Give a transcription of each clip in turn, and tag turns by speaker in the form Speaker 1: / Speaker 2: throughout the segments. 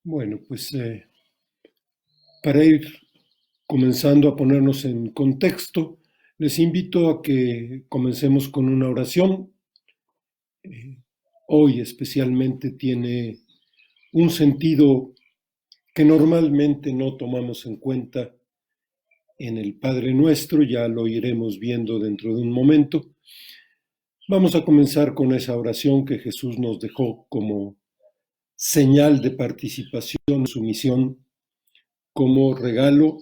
Speaker 1: Bueno, pues para ir comenzando a ponernos en contexto, les invito a que comencemos con una oración. Eh, Hoy especialmente tiene un sentido que normalmente no tomamos en cuenta en el Padre Nuestro, ya lo iremos viendo dentro de un momento. Vamos a comenzar con esa oración que Jesús nos dejó como señal de participación en su misión, como regalo.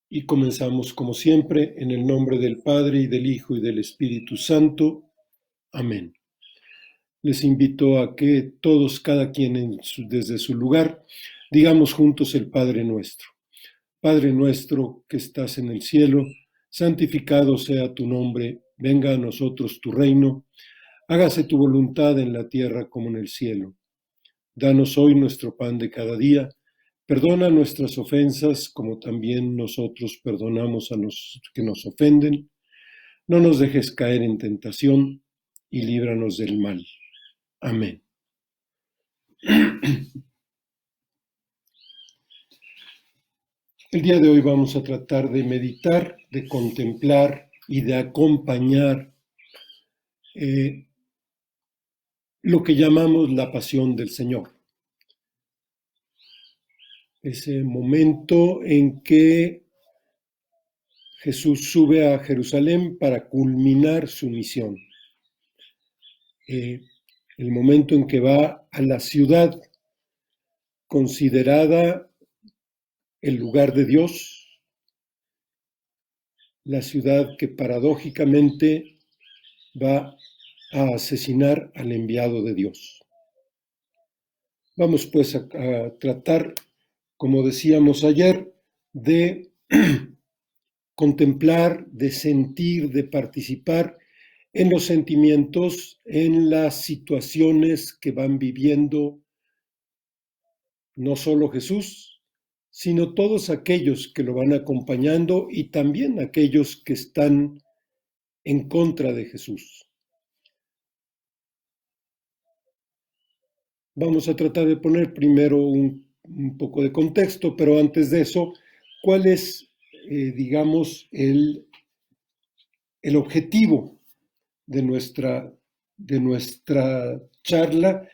Speaker 1: Y comenzamos como siempre en el nombre del Padre y del Hijo y del Espíritu Santo. Amén. Les invito a que todos, cada quien desde su lugar, digamos juntos el Padre Nuestro. Padre nuestro que estás en el cielo, santificado sea tu nombre, venga a nosotros tu reino, hágase tu voluntad en la tierra como en el cielo. Danos hoy nuestro pan de cada día. Perdona nuestras ofensas como también nosotros perdonamos a los que nos ofenden. No nos dejes caer en tentación y líbranos del mal. Amén. El día de hoy vamos a tratar de meditar, de contemplar y de acompañar lo que llamamos la pasión del Señor. Ese momento en que Jesús sube a Jerusalén para culminar su misión. El momento en que va a la ciudad considerada el lugar de Dios, la ciudad que paradójicamente va a asesinar al enviado de Dios. Vamos pues a tratar, como decíamos ayer, de contemplar, de sentir, de participar en los sentimientos, en las situaciones que van viviendo no solo Jesús, sino todos aquellos que lo van acompañando y también aquellos que están en contra de Jesús. Vamos a tratar de poner primero un poco de contexto, pero antes de eso, ¿cuál es, digamos, el objetivo de nuestra charla?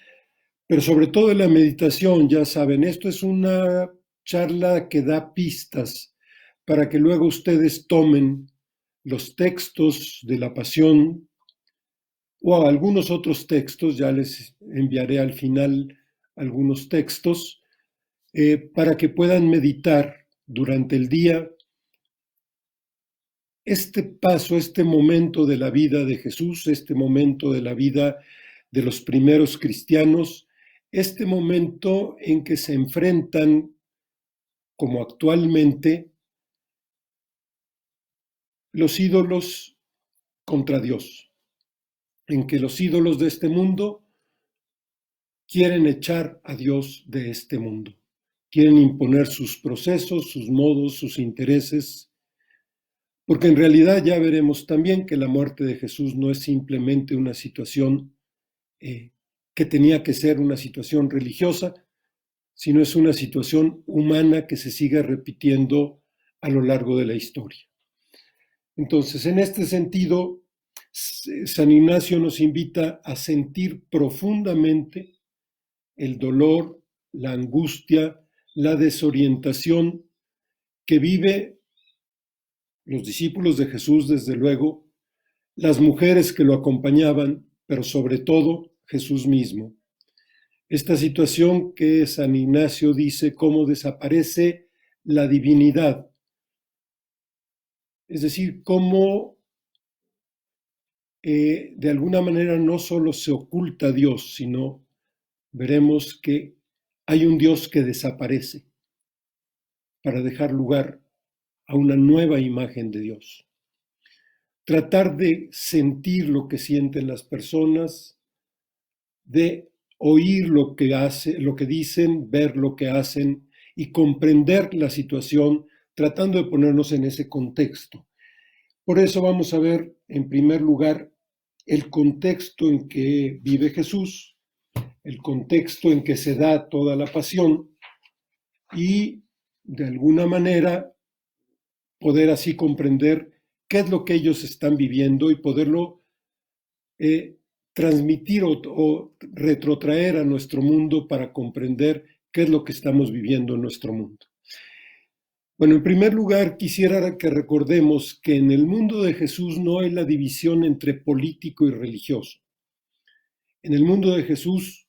Speaker 1: Pero sobre todo en la meditación, ya saben, esto es una charla que da pistas para que luego ustedes tomen los textos de la Pasión o algunos otros textos, ya les enviaré al final algunos textos, para que puedan meditar durante el día este paso, este momento de la vida de Jesús, este momento de la vida de los primeros cristianos, este momento en que se enfrentan, como actualmente, los ídolos contra Dios, en que los ídolos de este mundo quieren echar a Dios de este mundo, quieren imponer sus procesos, sus modos, sus intereses, porque en realidad ya veremos también que la muerte de Jesús no es simplemente una situación que tenía que ser una situación religiosa, sino es una situación humana que se sigue repitiendo a lo largo de la historia. Entonces, en este sentido, San Ignacio nos invita a sentir profundamente el dolor, la angustia, la desorientación que vive los discípulos de Jesús, desde luego, las mujeres que lo acompañaban, pero sobre todo Jesús mismo. Esta situación que San Ignacio dice cómo desaparece la divinidad, es decir, cómo de alguna manera no solo se oculta a Dios, sino veremos que hay un Dios que desaparece para dejar lugar a una nueva imagen de Dios. Tratar de sentir lo que sienten las personas, de oír lo que dicen, ver lo que hacen y comprender la situación, tratando de ponernos en ese contexto. Por eso vamos a ver, en primer lugar, el contexto en que vive Jesús, el contexto en que se da toda la pasión y de alguna manera poder así comprender qué es lo que ellos están viviendo y poderlo transmitir o retrotraer a nuestro mundo para comprender qué es lo que estamos viviendo en nuestro mundo. Bueno, en primer lugar, quisiera que recordemos que en el mundo de Jesús no hay la división entre político y religioso. En el mundo de Jesús,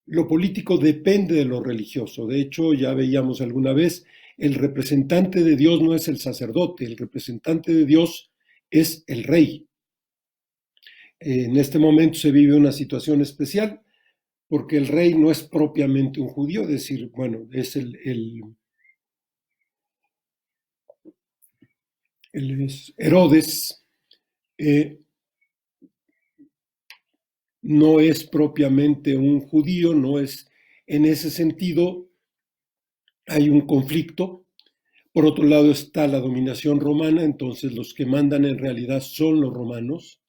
Speaker 1: lo político depende de lo religioso. De hecho, ya veíamos alguna vez, el representante de Dios no es el sacerdote, el representante de Dios es el rey. En este momento se vive una situación especial porque el rey no es propiamente un judío, es decir, bueno, es Herodes, no es propiamente un judío, no es, en ese sentido, hay un conflicto. Por otro lado está la dominación romana, entonces los que mandan en realidad son los romanos,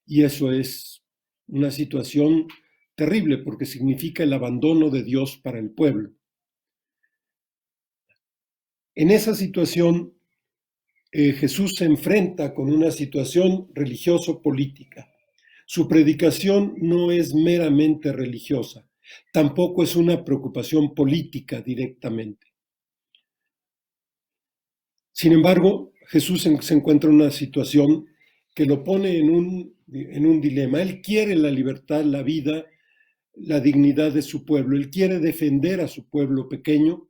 Speaker 1: y eso es una situación terrible porque significa el abandono de Dios para el pueblo. En esa situación, Jesús se enfrenta con una situación religioso-política. Su predicación no es meramente religiosa, tampoco es una preocupación política directamente. Sin embargo, Jesús se encuentra en una situación que lo pone en un dilema. Él quiere la libertad, la vida, la dignidad de su pueblo. Él quiere defender a su pueblo pequeño.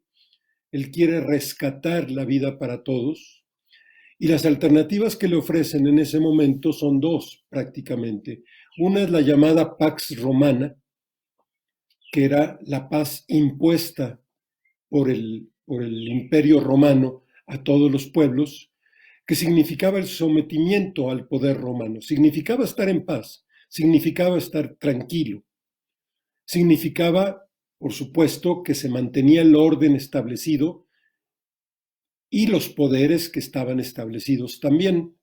Speaker 1: Él quiere rescatar la vida para todos. Y las alternativas que le ofrecen en ese momento son dos, prácticamente. Una es la llamada Pax Romana, que era la paz impuesta por el Imperio Romano a todos los pueblos, que significaba el sometimiento al poder romano, significaba estar en paz, significaba estar tranquilo, significaba, por supuesto, que se mantenía el orden establecido y los poderes que estaban establecidos también.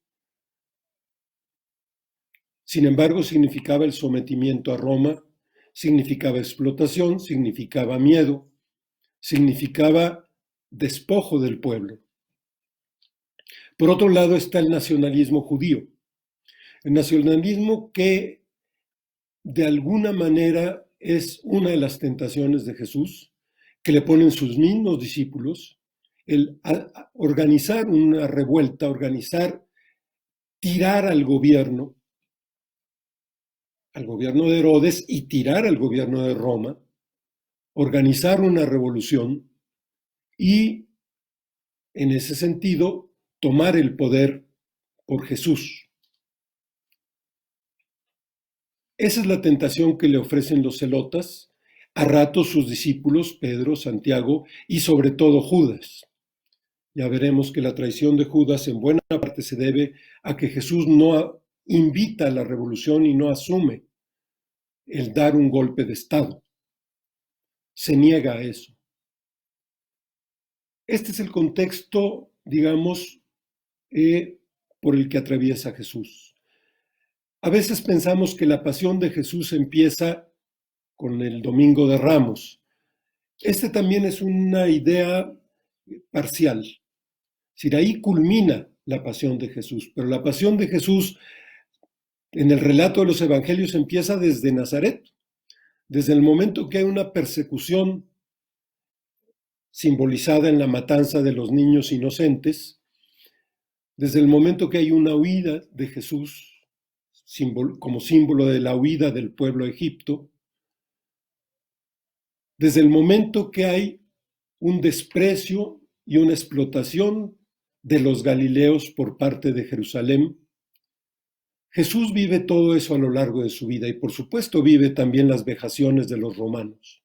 Speaker 1: Sin embargo, significaba el sometimiento a Roma, significaba explotación, significaba miedo, significaba despojo del pueblo. Por otro lado está el nacionalismo judío, el nacionalismo que de alguna manera es una de las tentaciones de Jesús, que le ponen sus mismos discípulos, el organizar una revuelta, tirar al gobierno de Herodes y tirar al gobierno de Roma, organizar una revolución y, en ese sentido, tomar el poder por Jesús. Esa es la tentación que le ofrecen los celotas, a ratos sus discípulos, Pedro, Santiago y sobre todo Judas. Ya veremos que la traición de Judas en buena parte se debe a que Jesús no invita a la revolución y no asume el dar un golpe de Estado. Se niega a eso. Este es el contexto, digamos, por el que atraviesa Jesús. A veces pensamos que la pasión de Jesús empieza con el Domingo de Ramos. Este también es una idea parcial. Es decir, ahí culmina la pasión de Jesús, pero la pasión de Jesús en el relato de los evangelios empieza desde Nazaret, desde el momento que hay una persecución simbolizada en la matanza de los niños inocentes, desde el momento que hay una huida de Jesús como símbolo de la huida del pueblo a Egipto, desde el momento que hay un desprecio y una explotación de los galileos por parte de Jerusalén. Jesús vive todo eso a lo largo de su vida y por supuesto vive también las vejaciones de los romanos.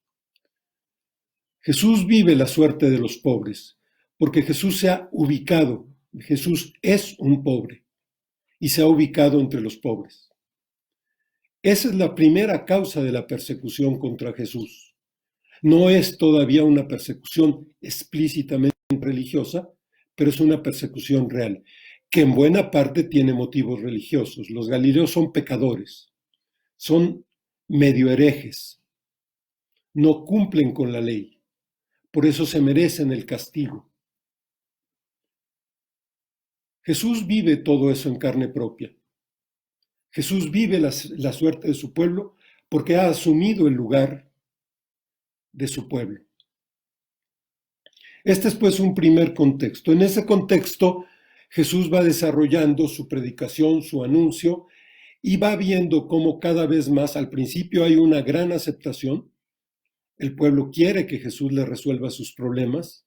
Speaker 1: Jesús vive la suerte de los pobres porque Jesús se ha ubicado, Jesús es un pobre y se ha ubicado entre los pobres. Esa es la primera causa de la persecución contra Jesús. No es todavía una persecución explícitamente religiosa, pero es una persecución real, que en buena parte tiene motivos religiosos. Los galileos son pecadores, son medio herejes, no cumplen con la ley, por eso se merecen el castigo. Jesús vive todo eso en carne propia. Jesús vive la suerte de su pueblo porque ha asumido el lugar de su pueblo. Este es pues un primer contexto. En ese contexto, Jesús va desarrollando su predicación, su anuncio, y va viendo cómo cada vez más, al principio hay una gran aceptación, el pueblo quiere que Jesús le resuelva sus problemas,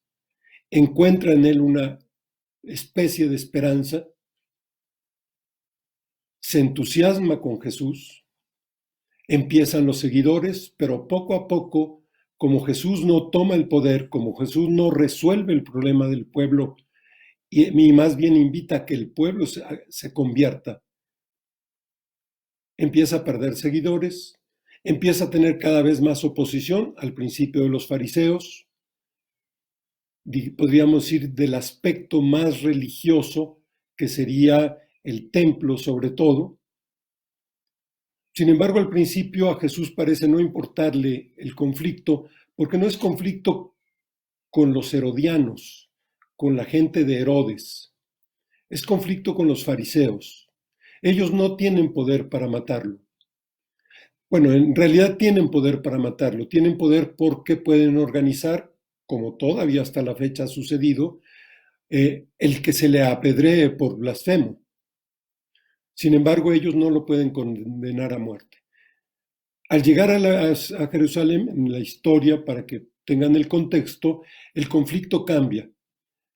Speaker 1: encuentra en él una especie de esperanza, se entusiasma con Jesús, empiezan los seguidores, pero poco a poco, como Jesús no toma el poder, como Jesús no resuelve el problema del pueblo y más bien invita a que el pueblo se convierta, empieza a perder seguidores, empieza a tener cada vez más oposición, al principio de los fariseos, podríamos decir del aspecto más religioso, que sería el templo sobre todo. Sin embargo, al principio a Jesús parece no importarle el conflicto, porque no es conflicto con los herodianos, con la gente de Herodes, es conflicto con los fariseos. Ellos no tienen poder para matarlo. Bueno, en realidad tienen poder para matarlo, tienen poder porque pueden organizar, como todavía hasta la fecha ha sucedido, el que se le apedree por blasfemo. Sin embargo, ellos no lo pueden condenar a muerte. Al llegar a Jerusalén, en la historia, para que tengan el contexto, el conflicto cambia.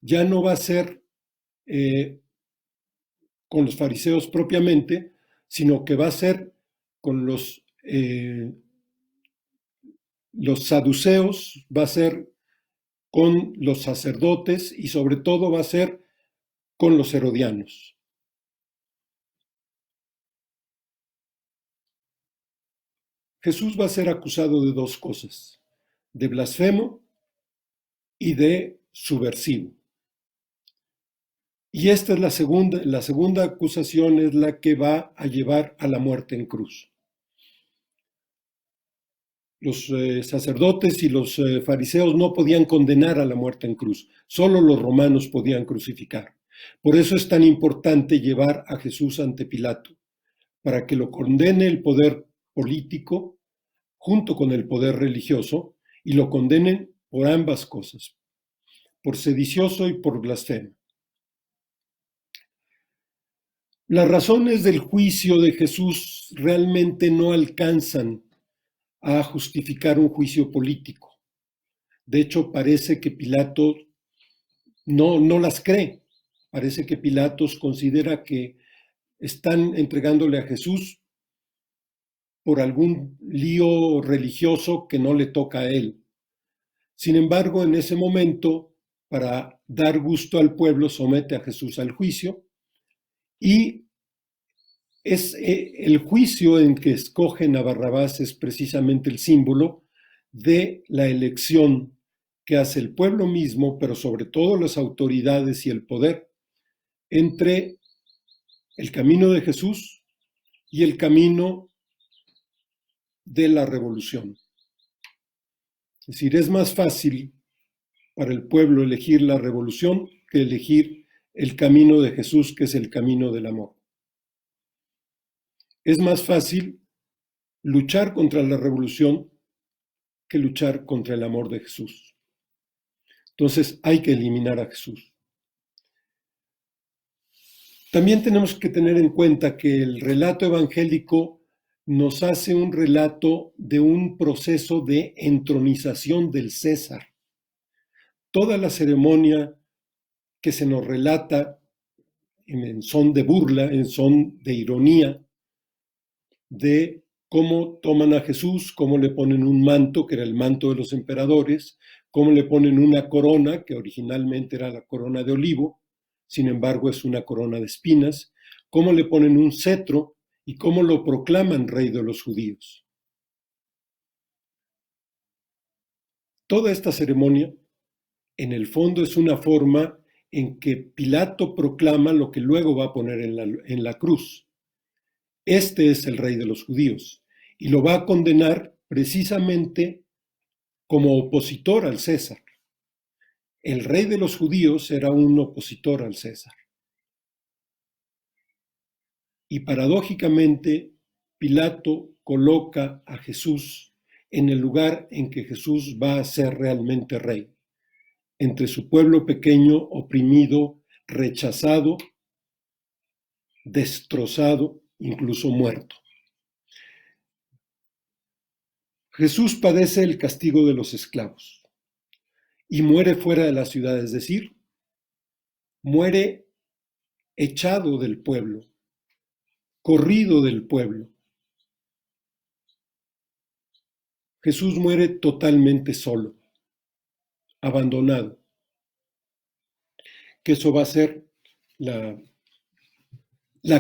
Speaker 1: Ya no va a ser con los fariseos propiamente, sino que va a ser con los saduceos, va a ser con los sacerdotes y sobre todo va a ser con los herodianos. Jesús va a ser acusado de dos cosas, de blasfemo y de subversivo. Y esta es la segunda acusación es la que va a llevar a la muerte en cruz. Los sacerdotes y los fariseos no podían condenar a la muerte en cruz, solo los romanos podían crucificar. Por eso es tan importante llevar a Jesús ante Pilato, para que lo condene el poder político junto con el poder religioso y lo condenen por ambas cosas, por sedicioso y por blasfemo. Las razones del juicio de Jesús realmente no alcanzan a justificar un juicio político. De hecho, parece que Pilato no las cree. Parece que Pilatos considera que están entregándole a Jesús por algún lío religioso que no le toca a él. Sin embargo, en ese momento, para dar gusto al pueblo, somete a Jesús al juicio y es el juicio en que escogen a Barrabás es precisamente el símbolo de la elección que hace el pueblo mismo, pero sobre todo las autoridades y el poder, entre el camino de Jesús y el camino de la revolución. Es decir, es más fácil para el pueblo elegir la revolución que elegir el camino de Jesús, que es el camino del amor. Es más fácil luchar contra la revolución que luchar contra el amor de Jesús. Entonces hay que eliminar a Jesús. También tenemos que tener en cuenta que el relato evangélico nos hace un relato de un proceso de entronización del César. Toda la ceremonia que se nos relata en son de burla, en son de ironía, de cómo toman a Jesús, cómo le ponen un manto, que era el manto de los emperadores, cómo le ponen una corona, que originalmente era la corona de olivo, sin embargo es una corona de espinas, cómo le ponen un cetro y cómo lo proclaman rey de los judíos. Toda esta ceremonia, en el fondo, es una forma en que Pilato proclama lo que luego va a poner en la cruz. Este es el rey de los judíos. y lo va a condenar precisamente como opositor al César. El rey de los judíos era un opositor al César. Y paradójicamente, Pilato coloca a Jesús en el lugar en que Jesús va a ser realmente rey, entre su pueblo pequeño, oprimido, rechazado, destrozado, incluso muerto. Jesús padece el castigo de los esclavos y muere fuera de la ciudad, es decir, muere echado del pueblo, corrido del pueblo. Jesús muere totalmente solo, abandonado, que eso va a ser la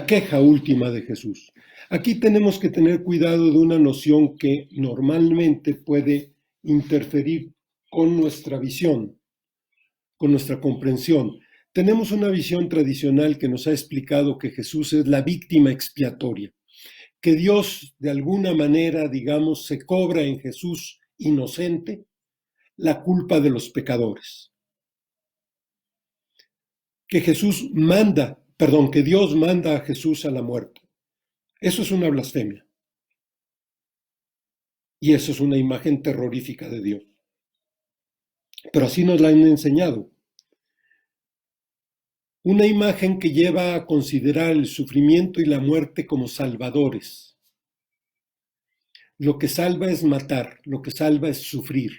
Speaker 1: queja última de Jesús. Aquí tenemos que tener cuidado de una noción que normalmente puede interferir con nuestra visión, con nuestra comprensión. Tenemos una visión tradicional que nos ha explicado que Jesús es la víctima expiatoria, que Dios de alguna manera, digamos, se cobra en Jesús inocente la culpa de los pecadores. Que Dios manda a Jesús a la muerte. Eso es una blasfemia. Y eso es una imagen terrorífica de Dios. Pero así nos la han enseñado. Una imagen que lleva a considerar el sufrimiento y la muerte como salvadores. Lo que salva es matar, lo que salva es sufrir.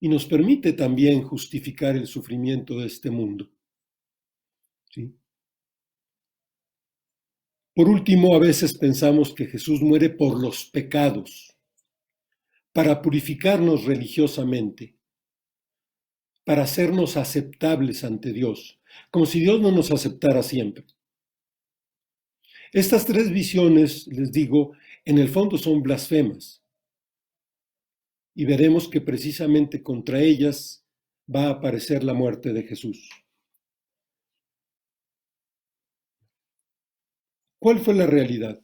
Speaker 1: Y nos permite también justificar el sufrimiento de este mundo. ¿Sí? Por último, a veces pensamos que Jesús muere por los pecados, para purificarnos religiosamente, para hacernos aceptables ante Dios, como si Dios no nos aceptara siempre. Estas tres visiones, les digo, en el fondo son blasfemas. Y veremos que precisamente contra ellas va a aparecer la muerte de Jesús. ¿Cuál fue la realidad?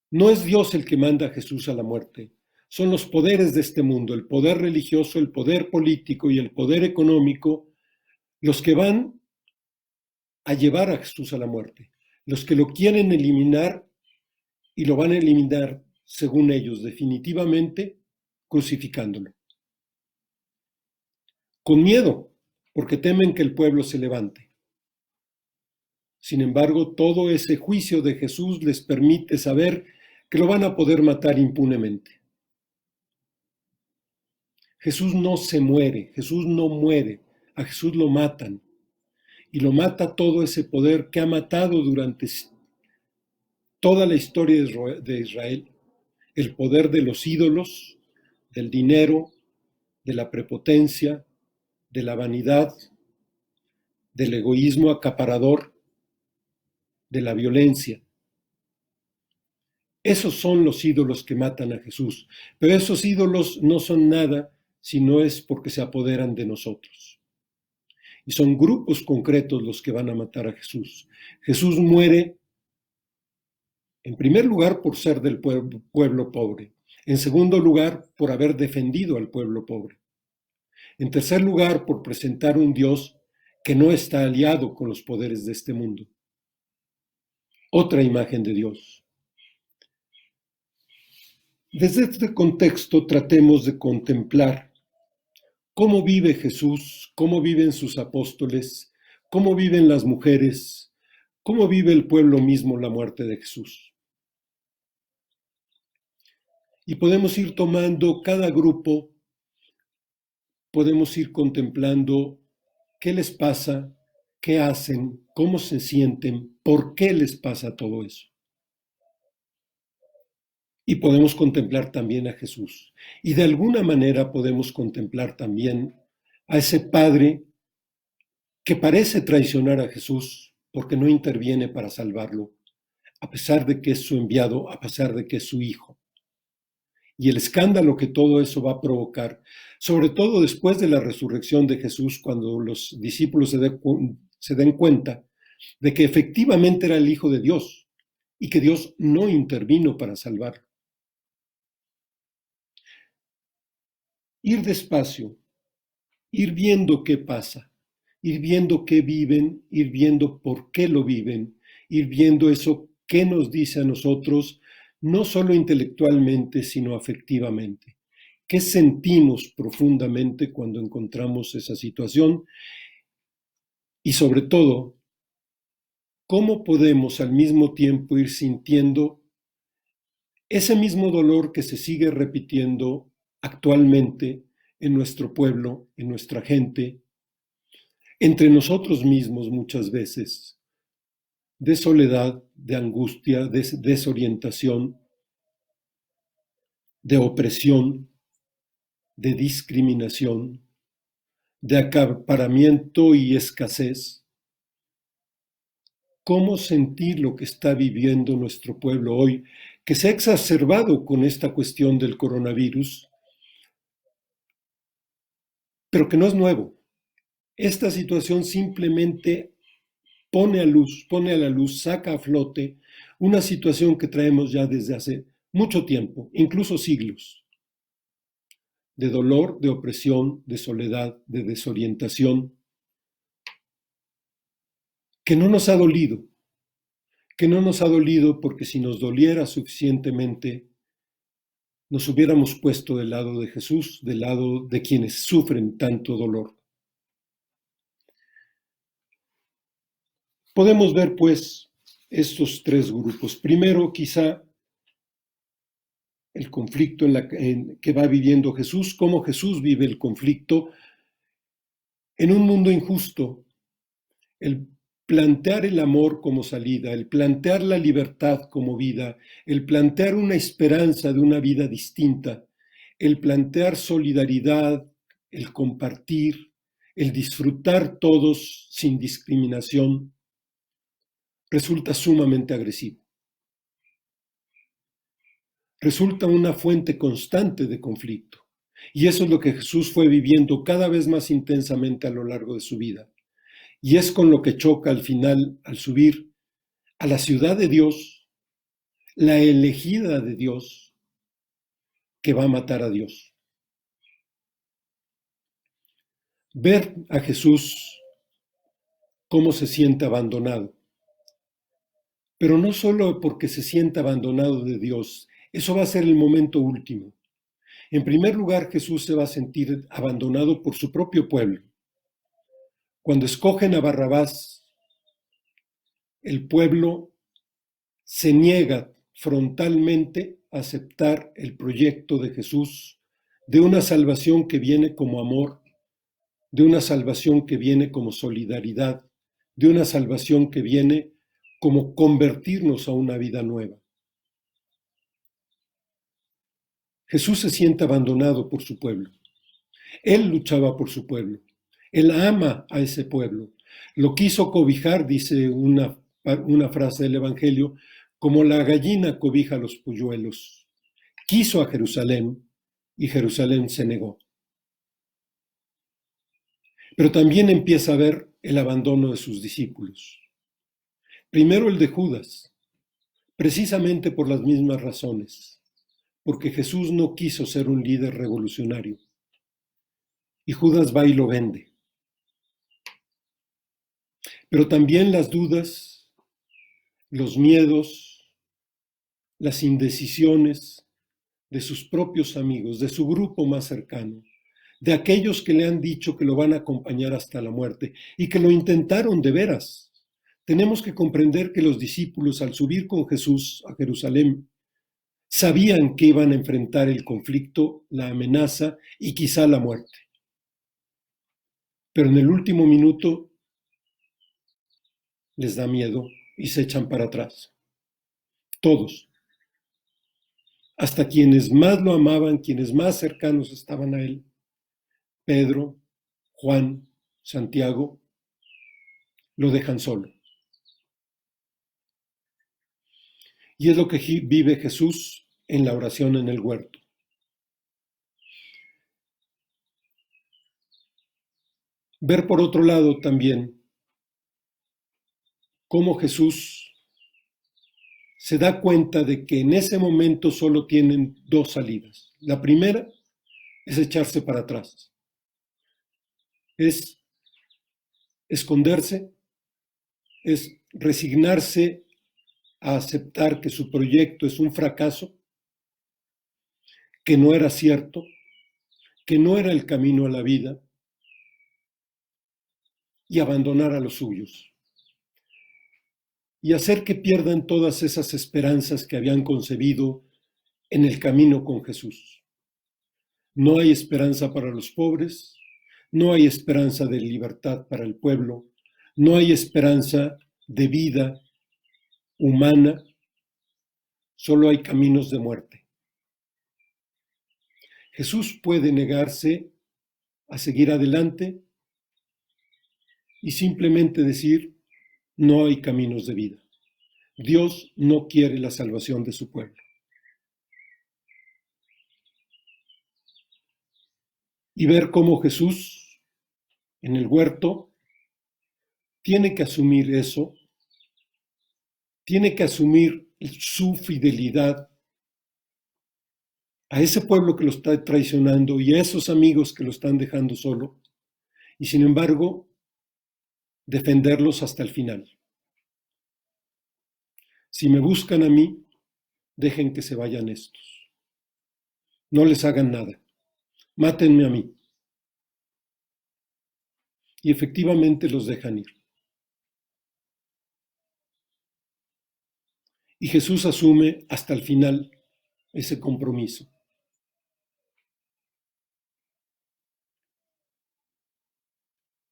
Speaker 1: No es Dios el que manda a Jesús a la muerte. Son los poderes de este mundo, el poder religioso, el poder político y el poder económico, los que van a llevar a Jesús a la muerte, los que lo quieren eliminar y lo van a eliminar, según ellos, definitivamente, crucificándolo. Con miedo, porque temen que el pueblo se levante. Sin embargo, todo ese juicio de Jesús les permite saber que lo van a poder matar impunemente. Jesús no se muere, Jesús no muere, a Jesús lo matan. Y lo mata todo ese poder que ha matado durante toda la historia de Israel, el poder de los ídolos, del dinero, de la prepotencia, de la vanidad, del egoísmo acaparador, de la violencia. Esos son los ídolos que matan a Jesús, pero esos ídolos no son nada si no es porque se apoderan de nosotros. Y son grupos concretos los que van a matar a Jesús. Jesús muere, en primer lugar, por ser del pueblo pobre. En segundo lugar, por haber defendido al pueblo pobre. En tercer lugar, por presentar un Dios que no está aliado con los poderes de este mundo. Otra imagen de Dios. Desde este contexto tratemos de contemplar cómo vive Jesús, cómo viven sus apóstoles, cómo viven las mujeres, cómo vive el pueblo mismo la muerte de Jesús. Y podemos ir tomando cada grupo, podemos ir contemplando qué les pasa, qué hacen, cómo se sienten, por qué les pasa todo eso. Y podemos contemplar también a Jesús. Y de alguna manera podemos contemplar también a ese Padre que parece traicionar a Jesús porque no interviene para salvarlo, a pesar de que es su enviado, a pesar de que es su hijo. Y el escándalo que todo eso va a provocar, sobre todo después de la resurrección de Jesús, cuando los discípulos se den cuenta de que efectivamente era el Hijo de Dios y que Dios no intervino para salvarlo. Ir despacio, ir viendo qué pasa, ir viendo qué viven, ir viendo por qué lo viven, ir viendo eso qué nos dice a nosotros, no solo intelectualmente, sino afectivamente. ¿Qué sentimos profundamente cuando encontramos esa situación? Y sobre todo, ¿cómo podemos al mismo tiempo ir sintiendo ese mismo dolor que se sigue repitiendo actualmente en nuestro pueblo, en nuestra gente, entre nosotros mismos muchas veces, de soledad, de angustia, de desorientación, de opresión, de discriminación, de acaparamiento y escasez? ¿Cómo sentir lo que está viviendo nuestro pueblo hoy, que se ha exacerbado con esta cuestión del coronavirus, pero que no es nuevo? Esta situación simplemente pone a la luz, saca a flote una situación que traemos ya desde hace mucho tiempo, incluso siglos, de dolor, de opresión, de soledad, de desorientación, que no nos ha dolido, porque si nos doliera suficientemente, nos hubiéramos puesto del lado de Jesús, del lado de quienes sufren tanto dolor. Podemos ver, pues, estos tres grupos. Primero, quizá, el conflicto que va viviendo Jesús, cómo Jesús vive el conflicto en un mundo injusto, el plantear el amor como salida, el plantear la libertad como vida, el plantear una esperanza de una vida distinta, el plantear solidaridad, el compartir, el disfrutar todos sin discriminación, resulta sumamente agresivo. Resulta una fuente constante de conflicto. Y eso es lo que Jesús fue viviendo cada vez más intensamente a lo largo de su vida. Y es con lo que choca al final, al subir a la ciudad de Dios, la elegida de Dios, que va a matar a Dios. Ver a Jesús cómo se siente abandonado. Pero no solo porque se sienta abandonado de Dios, eso va a ser el momento último. En primer lugar, Jesús se va a sentir abandonado por su propio pueblo. Cuando escogen a Barrabás, el pueblo se niega frontalmente a aceptar el proyecto de Jesús, de una salvación que viene como amor, de una salvación que viene como solidaridad, de una salvación que viene como convertirnos a una vida nueva. Jesús se siente abandonado por su pueblo. Él luchaba por su pueblo. Él ama a ese pueblo. Lo quiso cobijar, dice una frase del Evangelio, como la gallina cobija a los polluelos. Quiso a Jerusalén y Jerusalén se negó. Pero también empieza a ver el abandono de sus discípulos. Primero el de Judas, precisamente por las mismas razones, porque Jesús no quiso ser un líder revolucionario. Y Judas va y lo vende. Pero también las dudas, los miedos, las indecisiones de sus propios amigos, de su grupo más cercano, de aquellos que le han dicho que lo van a acompañar hasta la muerte y que lo intentaron de veras. Tenemos que comprender que los discípulos, al subir con Jesús a Jerusalén, sabían que iban a enfrentar el conflicto, la amenaza y quizá la muerte. Pero en el último minuto les da miedo y se echan para atrás. Todos. Hasta quienes más lo amaban, quienes más cercanos estaban a él. Pedro, Juan, Santiago, lo dejan solo. Y es lo que vive Jesús en la oración en el huerto. Ver por otro lado también cómo Jesús se da cuenta de que en ese momento solo tienen dos salidas. La primera es echarse para atrás, es esconderse, es resignarse a aceptar que su proyecto es un fracaso, que no era cierto, que no era el camino a la vida, y abandonar a los suyos, y hacer que pierdan todas esas esperanzas que habían concebido en el camino con Jesús. No hay esperanza para los pobres, no hay esperanza de libertad para el pueblo, no hay esperanza de vida humana, solo hay caminos de muerte. Jesús puede negarse a seguir adelante y simplemente decir, no hay caminos de vida. Dios no quiere la salvación de su pueblo. Y ver cómo Jesús, en el huerto, tiene que asumir eso, tiene que asumir su fidelidad a ese pueblo que lo está traicionando y a esos amigos que lo están dejando solo, y sin embargo, defenderlos hasta el final. Si me buscan a mí, dejen que se vayan estos. No les hagan nada. Mátenme a mí. Y efectivamente los dejan ir. Y Jesús asume hasta el final ese compromiso.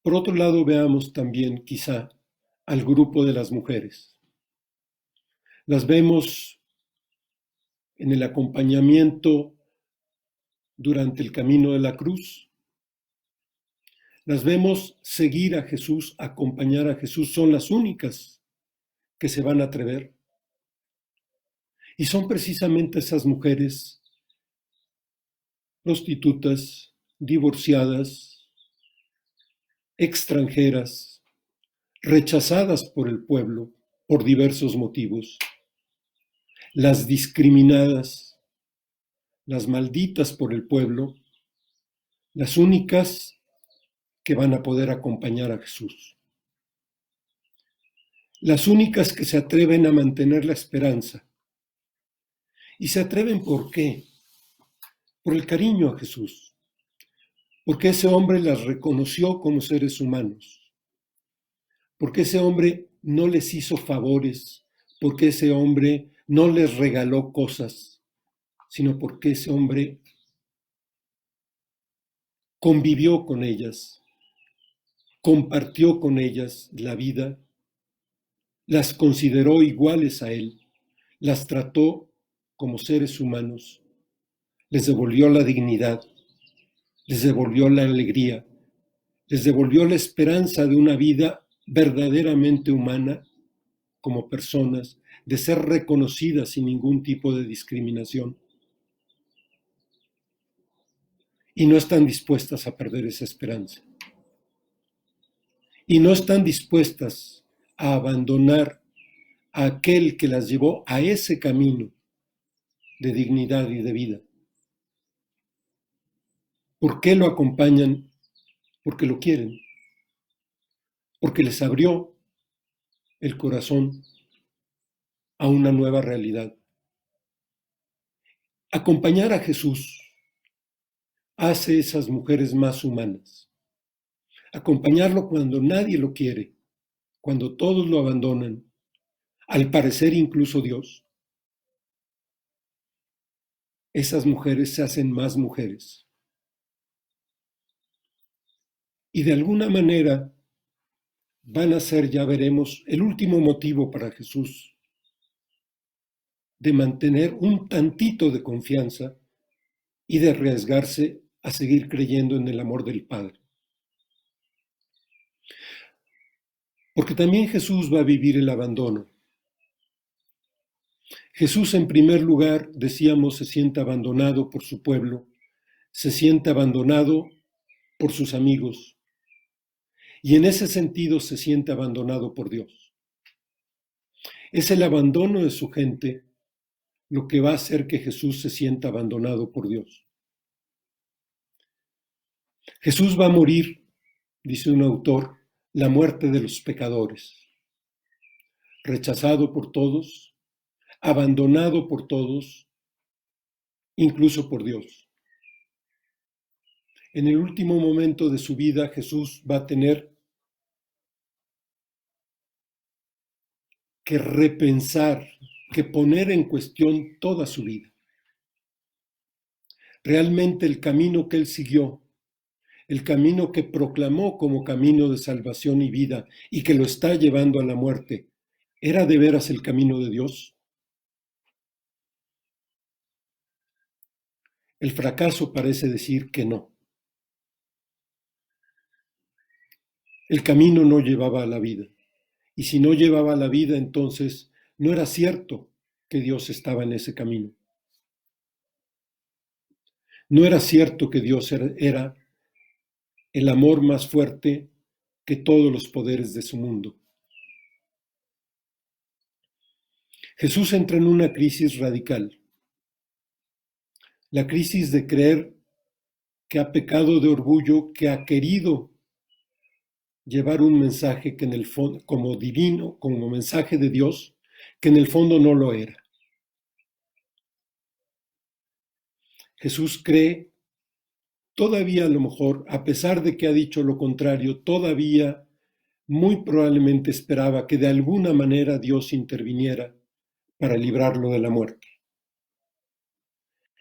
Speaker 1: Por otro lado, veamos también quizá al grupo de las mujeres. Las vemos en el acompañamiento durante el camino de la cruz. Las vemos seguir a Jesús, acompañar a Jesús. Son las únicas que se van a atrever. Y son precisamente esas mujeres prostitutas, divorciadas, extranjeras, rechazadas por el pueblo por diversos motivos, las discriminadas, las malditas por el pueblo, las únicas que van a poder acompañar a Jesús. Las únicas que se atreven a mantener la esperanza. Y se atreven ¿por qué? Por el cariño a Jesús, porque ese hombre las reconoció como seres humanos, porque ese hombre no les hizo favores, porque ese hombre no les regaló cosas, sino porque ese hombre convivió con ellas, compartió con ellas la vida, las consideró iguales a él, las trató como seres humanos, les devolvió la dignidad, les devolvió la alegría, les devolvió la esperanza de una vida verdaderamente humana como personas, de ser reconocidas sin ningún tipo de discriminación. Y no están dispuestas a perder esa esperanza. Y no están dispuestas a abandonar a aquel que las llevó a ese camino de dignidad y de vida. ¿Por qué lo acompañan? Porque lo quieren, porque les abrió el corazón a una nueva realidad. Acompañar a Jesús hace esas mujeres más humanas. Acompañarlo cuando nadie lo quiere, cuando todos lo abandonan, al parecer incluso Dios. Esas mujeres se hacen más mujeres. Y de alguna manera van a ser, ya veremos, el último motivo para Jesús de mantener un tantito de confianza y de arriesgarse a seguir creyendo en el amor del Padre. Porque también Jesús va a vivir el abandono. Jesús, en primer lugar, decíamos, se siente abandonado por su pueblo, se siente abandonado por sus amigos, y en ese sentido se siente abandonado por Dios. Es el abandono de su gente lo que va a hacer que Jesús se sienta abandonado por Dios. Jesús va a morir, dice un autor, la muerte de los pecadores, rechazado por todos, abandonado por todos, incluso por Dios. En el último momento de su vida, Jesús va a tener que repensar, que poner en cuestión toda su vida. Realmente el camino que él siguió, el camino que proclamó como camino de salvación y vida y que lo está llevando a la muerte, ¿era de veras el camino de Dios? El fracaso parece decir que no. El camino no llevaba a la vida. Y si no llevaba a la vida, entonces no era cierto que Dios estaba en ese camino. No era cierto que Dios era el amor más fuerte que todos los poderes de su mundo. Jesús entra en una crisis radical. La crisis de creer que ha pecado de orgullo, que ha querido llevar un mensaje que en el fondo, como divino, como mensaje de Dios, que en el fondo no lo era. Jesús cree, todavía a lo mejor, a pesar de que ha dicho lo contrario, todavía muy probablemente esperaba que de alguna manera Dios interviniera para librarlo de la muerte.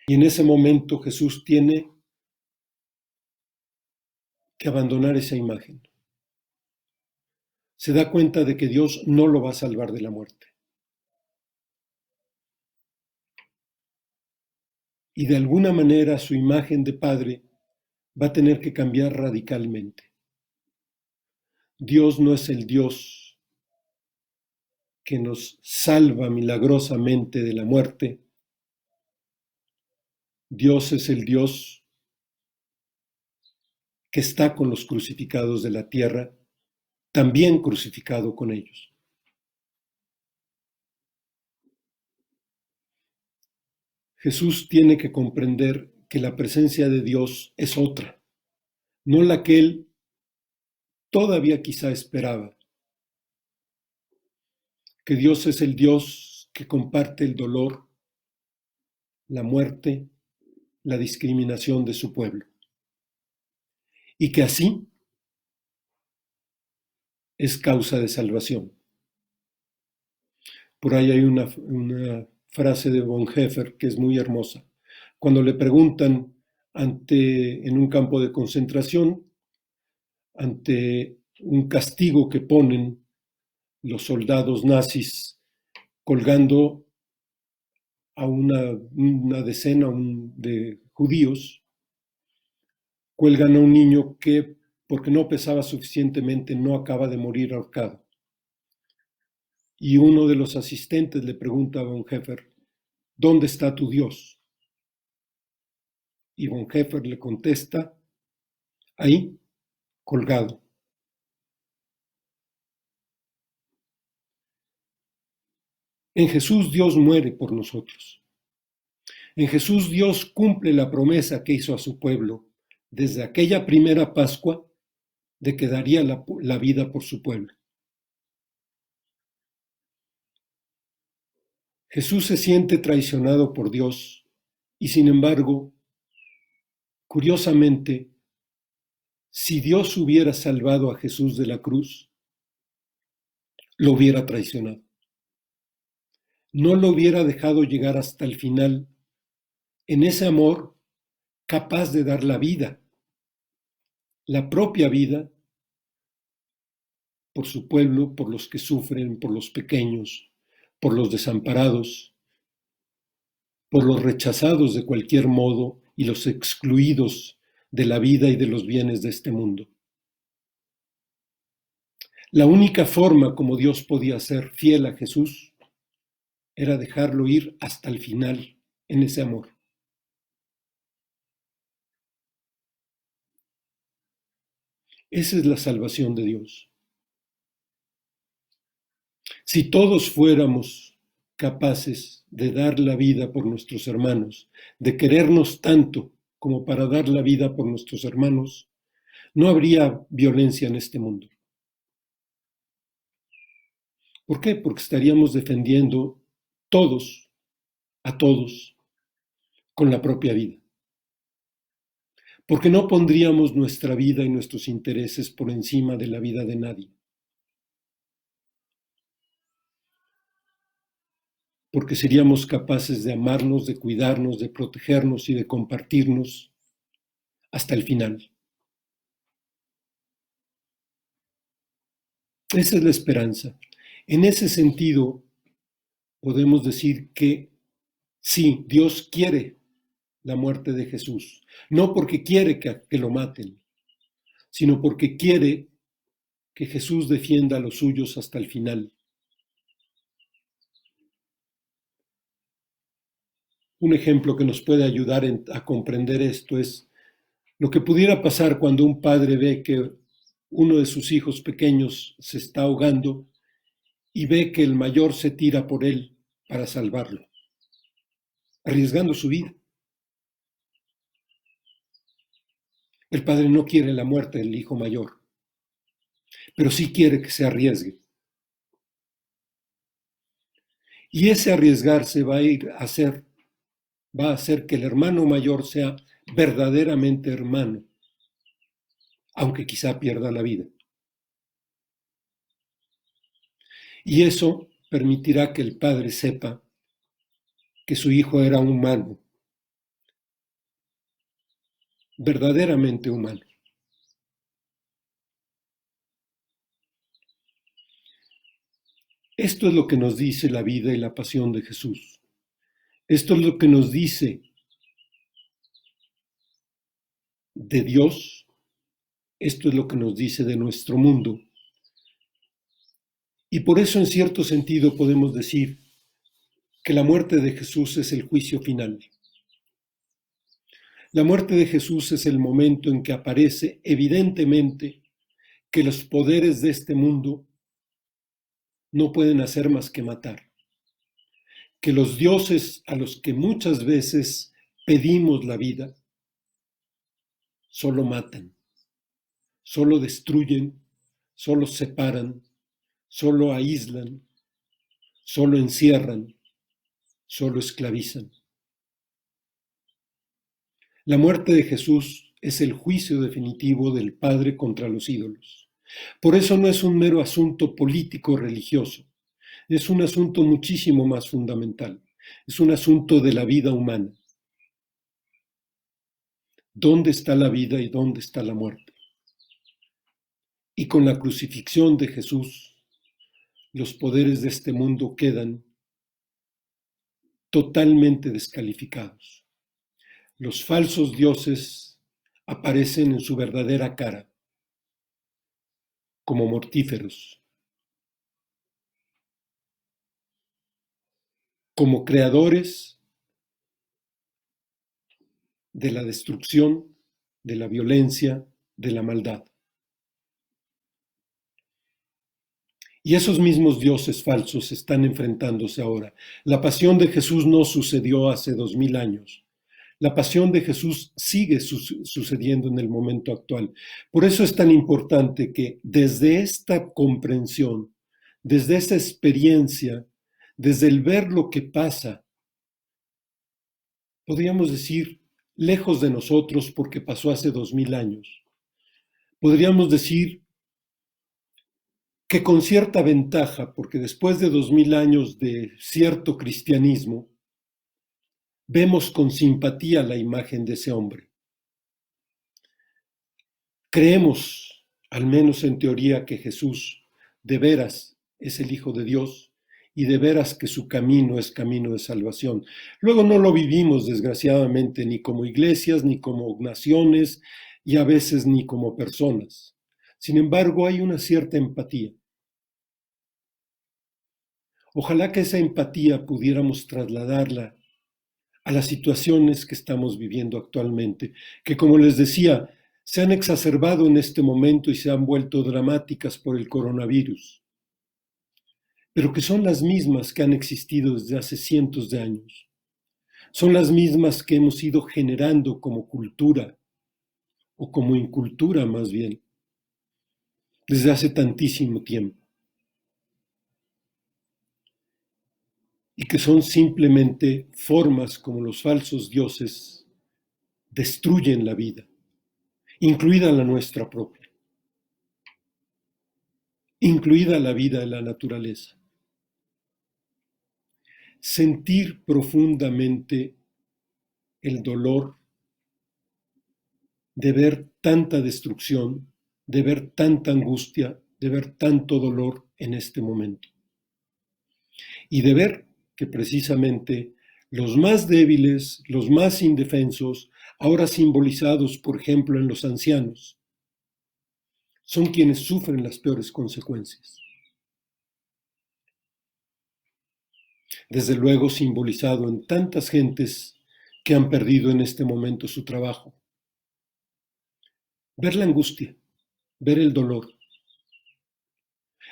Speaker 1: Y en ese momento Jesús tiene que abandonar esa imagen. Se da cuenta de que Dios no lo va a salvar de la muerte. Y de alguna manera su imagen de padre va a tener que cambiar radicalmente. Dios no es el Dios que nos salva milagrosamente de la muerte. Dios es el Dios que está con los crucificados de la tierra, también crucificado con ellos. Jesús tiene que comprender que la presencia de Dios es otra, no la que él todavía quizá esperaba. Que Dios es el Dios que comparte el dolor, la muerte, la discriminación de su pueblo. Y que así es causa de salvación. Por ahí hay una frase de Bonhoeffer que es muy hermosa. Cuando le preguntan en un campo de concentración, ante un castigo que ponen los soldados nazis colgando a una decena de judíos, cuelgan a un niño que, porque no pesaba suficientemente, no acaba de morir ahorcado. Y uno de los asistentes le pregunta a Bonhoeffer, ¿dónde está tu Dios? Y Bonhoeffer le contesta, ahí, colgado. En Jesús Dios muere por nosotros. En Jesús Dios cumple la promesa que hizo a su pueblo desde aquella primera Pascua de que daría la vida por su pueblo. Jesús se siente traicionado por Dios y sin embargo, curiosamente, si Dios hubiera salvado a Jesús de la cruz, lo hubiera traicionado. No lo hubiera dejado llegar hasta el final en ese amor capaz de dar la vida, la propia vida, por su pueblo, por los que sufren, por los pequeños, por los desamparados, por los rechazados de cualquier modo y los excluidos de la vida y de los bienes de este mundo. La única forma como Dios podía ser fiel a Jesús era dejarlo ir hasta el final en ese amor. Esa es la salvación de Dios. Si todos fuéramos capaces de dar la vida por nuestros hermanos, de querernos tanto como para dar la vida por nuestros hermanos, no habría violencia en este mundo. ¿Por qué? Porque estaríamos defendiendo todos, a todos, con la propia vida. Porque no pondríamos nuestra vida y nuestros intereses por encima de la vida de nadie. Porque seríamos capaces de amarnos, de cuidarnos, de protegernos y de compartirnos hasta el final. Esa es la esperanza. En ese sentido, podemos decir que sí, Dios quiere la muerte de Jesús, no porque quiere que lo maten, sino porque quiere que Jesús defienda a los suyos hasta el final. Un ejemplo que nos puede ayudar a comprender esto es lo que pudiera pasar cuando un padre ve que uno de sus hijos pequeños se está ahogando y ve que el mayor se tira por él para salvarlo, arriesgando su vida. El padre no quiere la muerte del hijo mayor, pero sí quiere que se arriesgue. Y ese arriesgarse va a hacer que el hermano mayor sea verdaderamente hermano, aunque quizá pierda la vida. Y eso permitirá que el padre sepa que su hijo era humano, verdaderamente humano. Esto es lo que nos dice la vida y la pasión de Jesús. Esto es lo que nos dice de Dios. Esto es lo que nos dice de nuestro mundo. Y por eso, en cierto sentido, podemos decir que la muerte de Jesús es el juicio final. La muerte de Jesús es el momento en que aparece evidentemente que los poderes de este mundo no pueden hacer más que matar. Que los dioses a los que muchas veces pedimos la vida solo matan, solo destruyen, solo separan, solo aíslan, solo encierran, solo esclavizan. La muerte de Jesús es el juicio definitivo del Padre contra los ídolos. Por eso no es un mero asunto político religioso, es un asunto muchísimo más fundamental, es un asunto de la vida humana. ¿Dónde está la vida y dónde está la muerte? Y con la crucifixión de Jesús, los poderes de este mundo quedan totalmente descalificados. Los falsos dioses aparecen en su verdadera cara, como mortíferos, como creadores de la destrucción, de la violencia, de la maldad. Y esos mismos dioses falsos están enfrentándose ahora. La pasión de Jesús no sucedió hace 2000 años. La pasión de Jesús sigue sucediendo en el momento actual. Por eso es tan importante que desde esta comprensión, desde esa experiencia, desde el ver lo que pasa, podríamos decir, lejos de nosotros porque pasó hace 2000 años, podríamos decir que con cierta ventaja, porque después de 2000 años de cierto cristianismo, vemos con simpatía la imagen de ese hombre. Creemos, al menos en teoría, que Jesús de veras es el Hijo de Dios y de veras que su camino es camino de salvación. Luego no lo vivimos, desgraciadamente, ni como iglesias, ni como naciones y a veces ni como personas. Sin embargo, hay una cierta empatía. Ojalá que esa empatía pudiéramos trasladarla a las situaciones que estamos viviendo actualmente, que como les decía, se han exacerbado en este momento y se han vuelto dramáticas por el coronavirus. pero que son las mismas que han existido desde hace cientos de años. Son las mismas que hemos ido generando como cultura, o como incultura más bien, desde hace tantísimo tiempo. Y que son simplemente formas como los falsos dioses destruyen la vida, incluida la nuestra propia, incluida la vida de la naturaleza. Sentir profundamente el dolor de ver tanta destrucción, de ver tanta angustia, de ver tanto dolor en este momento. Y de ver que precisamente los más débiles, los más indefensos, ahora simbolizados, por ejemplo, en los ancianos, son quienes sufren las peores consecuencias. Desde luego simbolizado en tantas gentes que han perdido en este momento su trabajo. Ver la angustia, ver el dolor,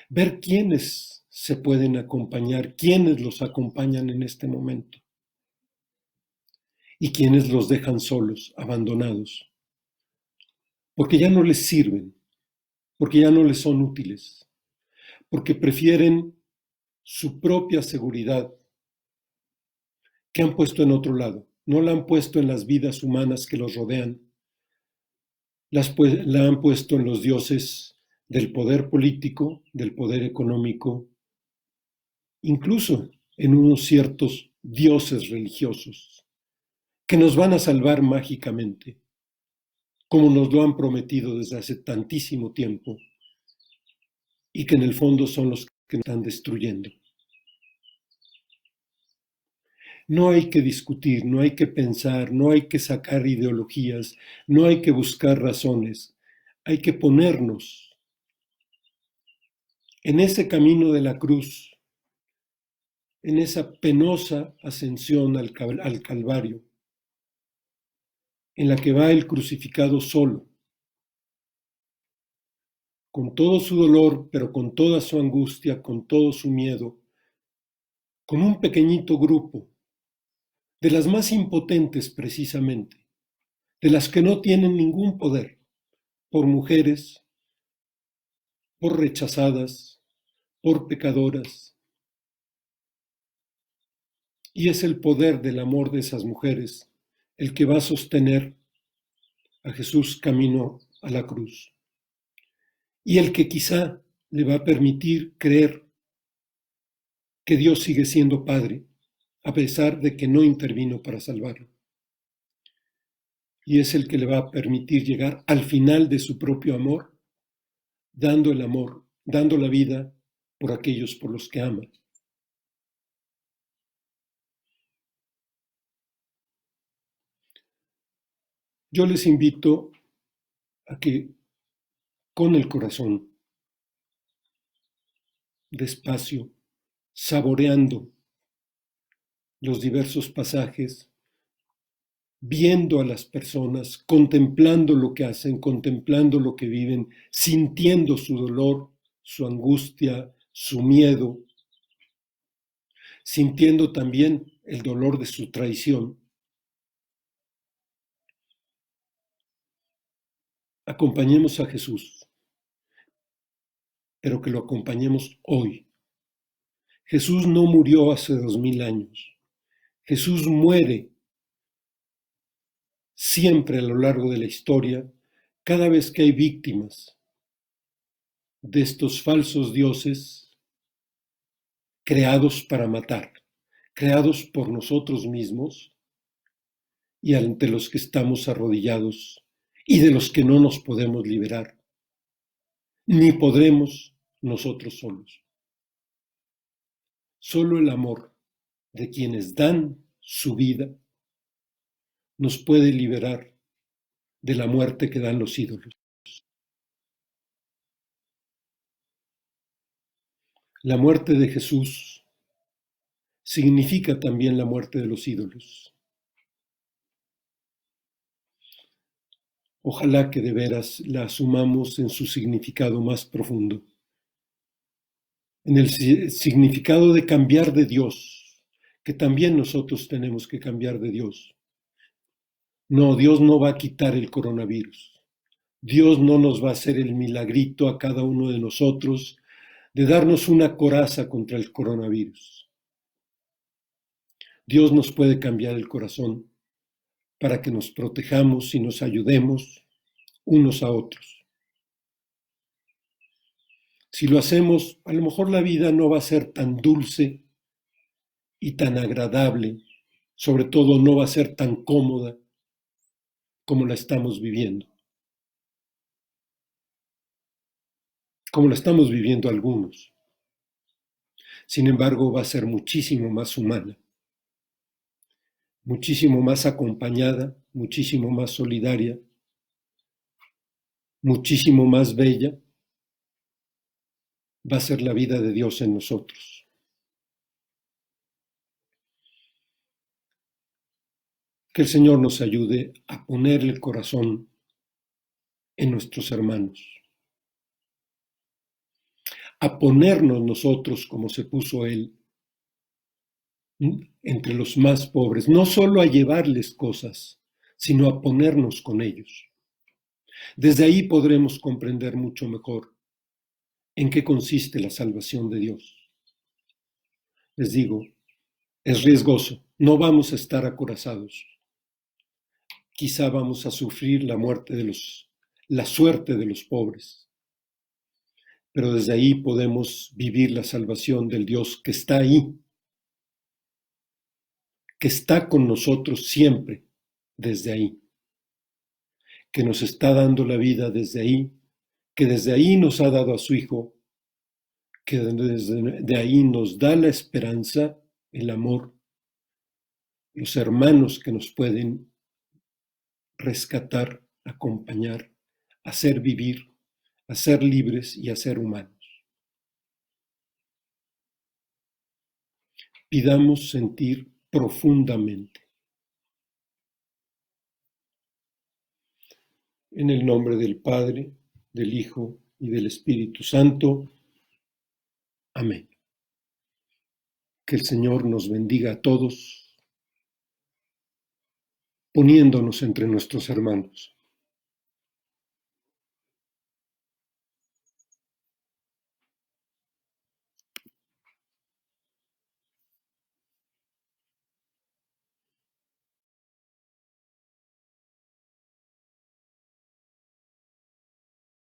Speaker 1: ver quiénes se pueden acompañar, quiénes los acompañan en este momento y quiénes los dejan solos, abandonados, porque ya no les sirven, porque ya no les son útiles, porque prefieren su propia seguridad que han puesto en otro lado, no la han puesto en las vidas humanas que los rodean, la han puesto en los dioses del poder político, del poder económico, incluso en unos ciertos dioses religiosos que nos van a salvar mágicamente, como nos lo han prometido desde hace tantísimo tiempo y que en el fondo son los que nos están destruyendo. No hay que discutir, no hay que pensar, no hay que sacar ideologías, no hay que buscar razones, hay que ponernos en ese camino de la cruz, en esa penosa ascensión al Calvario, en la que va el crucificado solo, con todo su dolor, pero con toda su angustia, con todo su miedo, con un pequeñito grupo, de las más impotentes precisamente, de las que no tienen ningún poder, por mujeres, por rechazadas, por pecadoras. Y es el poder del amor de esas mujeres el que va a sostener a Jesús camino a la cruz. Y el que quizá le va a permitir creer que Dios sigue siendo Padre, a pesar de que no intervino para salvarlo. Y es el que le va a permitir llegar al final de su propio amor, dando el amor, dando la vida por aquellos por los que ama. Yo les invito a que con el corazón, despacio, saboreando los diversos pasajes, viendo a las personas, contemplando lo que hacen, contemplando lo que viven, sintiendo su dolor, su angustia, su miedo, sintiendo también el dolor de su traición. Acompañemos a Jesús, pero que lo acompañemos hoy. Jesús no murió hace 2000 años. Jesús muere siempre a lo largo de la historia, cada vez que hay víctimas de estos falsos dioses creados para matar, creados por nosotros mismos y ante los que estamos arrodillados y de los que no nos podemos liberar, ni podremos nosotros solos. Solo el amor de quienes dan su vida nos puede liberar de la muerte que dan los ídolos. La muerte de Jesús significa también la muerte de los ídolos. Ojalá que de veras la asumamos en su significado más profundo. en el significado de cambiar de Dios, que también nosotros tenemos que cambiar de Dios. No, Dios no va a quitar el coronavirus. Dios no nos va a hacer el milagrito a cada uno de nosotros de darnos una coraza contra el coronavirus. Dios nos puede cambiar el corazón para que nos protejamos y nos ayudemos unos a otros. Si lo hacemos, a lo mejor la vida no va a ser tan dulce y tan agradable, sobre todo no va a ser tan cómoda como la estamos viviendo, como la estamos viviendo algunos. Sin embargo, va a ser muchísimo más humana, muchísimo más acompañada, muchísimo más solidaria, muchísimo más bella, va a ser la vida de Dios en nosotros. Que el Señor nos ayude a poner el corazón en nuestros hermanos, a ponernos nosotros como se puso Él entre los más pobres, no solo a llevarles cosas, sino a ponernos con ellos. Desde ahí podremos comprender mucho mejor en qué consiste la salvación de Dios. Les digo, es riesgoso, no vamos a estar acorazados. Quizá vamos a sufrir la suerte de los pobres, pero desde ahí podemos vivir la salvación del Dios que está ahí, que está con nosotros siempre desde ahí, que nos está dando la vida desde ahí, que desde ahí nos ha dado a su Hijo, que desde ahí nos da la esperanza, el amor, los hermanos que nos pueden rescatar, acompañar, hacer vivir, hacer libres y hacer humanos. Pidamos sentir profundamente. En el nombre del Padre, del Hijo y del Espíritu Santo. Amén. Que el Señor nos bendiga a todos, poniéndonos entre nuestros hermanos.